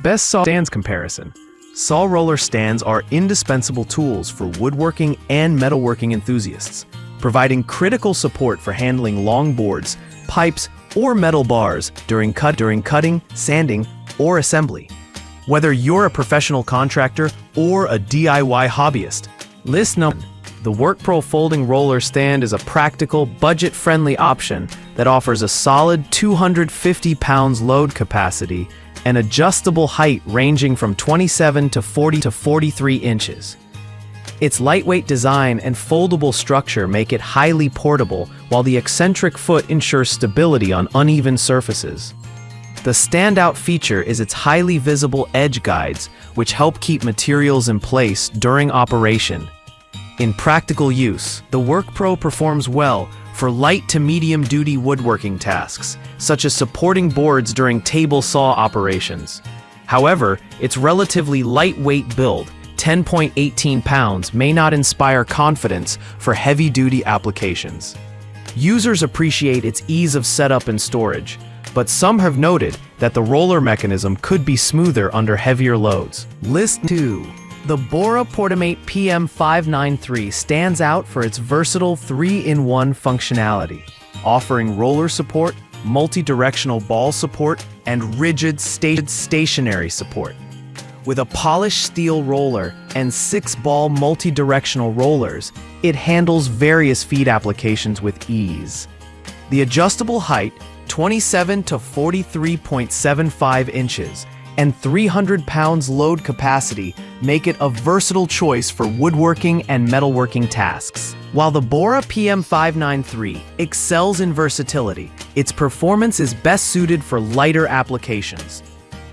Best saw stands comparison. Saw roller stands are indispensable tools for woodworking and metalworking enthusiasts, providing critical support for handling long boards, pipes, or metal bars during cutting, sanding, or assembly. Whether you're a professional contractor or a DIY hobbyist, listen up. The WorkPro folding roller stand is a practical, budget-friendly option that offers a solid 250 pounds load capacity and adjustable height ranging from 27 to 43 inches. Its lightweight design and foldable structure make it highly portable, while the eccentric foot ensures stability on uneven surfaces. The standout feature is its highly visible edge guides, which help keep materials in place during operation. In practical use, the WorkPro performs well for light to medium-duty woodworking tasks, such as supporting boards during table saw operations. However, its relatively lightweight build, 10.18 pounds, may not inspire confidence for heavy-duty applications. Users appreciate its ease of setup and storage, but some have noted that the roller mechanism could be smoother under heavier loads. List 2. The Bora Portamate PM593 stands out for its versatile 3-in-1 functionality, offering roller support, multi-directional ball support, and rigid stationary support. With a polished steel roller and 6-ball multi-directional rollers, it handles various feed applications with ease. The adjustable height, 27 to 43.75 inches, and 300 pounds load capacity make it a versatile choice for woodworking and metalworking tasks. While the Bora PM593 excels in versatility, its performance is best suited for lighter applications.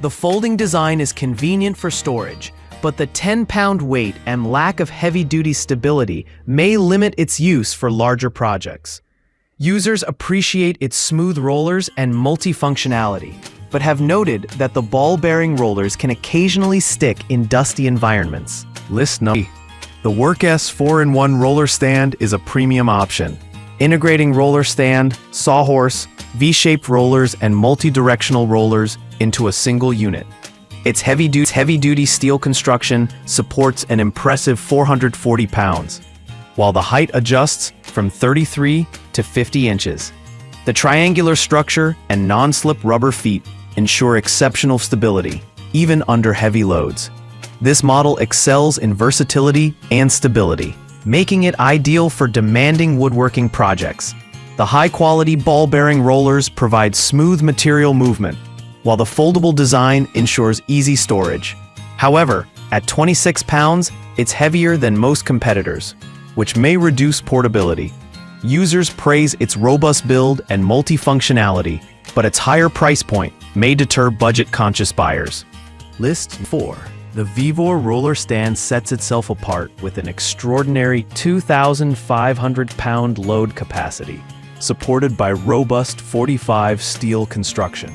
The folding design is convenient for storage, but the 10-pound weight and lack of heavy-duty stability may limit its use for larger projects. Users appreciate its smooth rollers and multifunctionality, but have noted that the ball-bearing rollers can occasionally stick in dusty environments. List number 3. The WorkS 4-in-1 roller stand is a premium option, integrating roller stand, sawhorse, V-shaped rollers, and multi-directional rollers into a single unit. Its heavy-duty steel construction supports an impressive 440 pounds, while the height adjusts from 33 to 50 inches. The triangular structure and non-slip rubber feet ensure exceptional stability, even under heavy loads. This model excels in versatility and stability, making it ideal for demanding woodworking projects. The high-quality ball-bearing rollers provide smooth material movement, while the foldable design ensures easy storage. However, at 26 pounds, it's heavier than most competitors, which may reduce portability. Users praise its robust build and multifunctionality, but its higher price point may deter budget-conscious buyers. List 4. The Vivor roller stand sets itself apart with an extraordinary 2,500-pound load capacity, supported by robust 45 steel construction.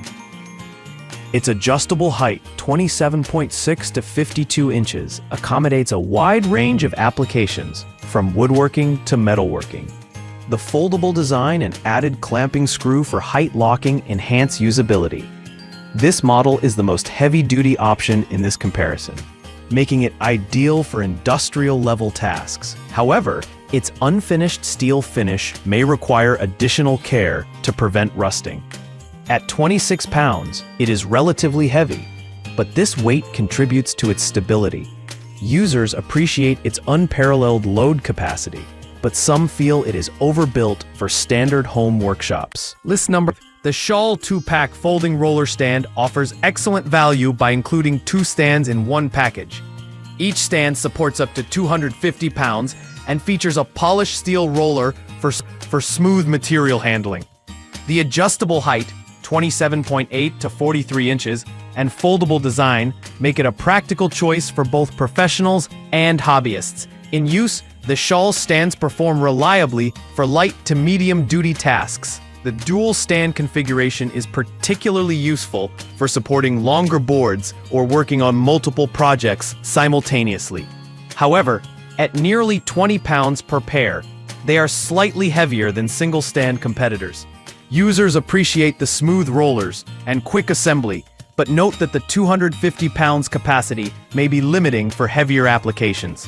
Its adjustable height, 27.6 to 52 inches, accommodates a wide range of applications, from woodworking to metalworking. The foldable design and added clamping screw for height locking enhance usability. This model is the most heavy-duty option in this comparison, making it ideal for industrial-level tasks. However, its unfinished steel finish may require additional care to prevent rusting. At 26 pounds, it is relatively heavy, but this weight contributes to its stability. Users appreciate its unparalleled load capacity, but some feel it is overbuilt for standard home workshops. List number 5. The Shawl 2-pack folding roller stand offers excellent value by including 2 stands in one package. Each stand supports up to 250 pounds and features a polished steel roller for smooth material handling. The adjustable height, 27.8 to 43 inches, and foldable design make it a practical choice for both professionals and hobbyists. In use, the Shawl stands perform reliably for light to medium-duty tasks. The dual stand configuration is particularly useful for supporting longer boards or working on multiple projects simultaneously. However, at nearly 20 pounds per pair, they are slightly heavier than single-stand competitors. Users appreciate the smooth rollers and quick assembly, but note that the 250 pounds capacity may be limiting for heavier applications.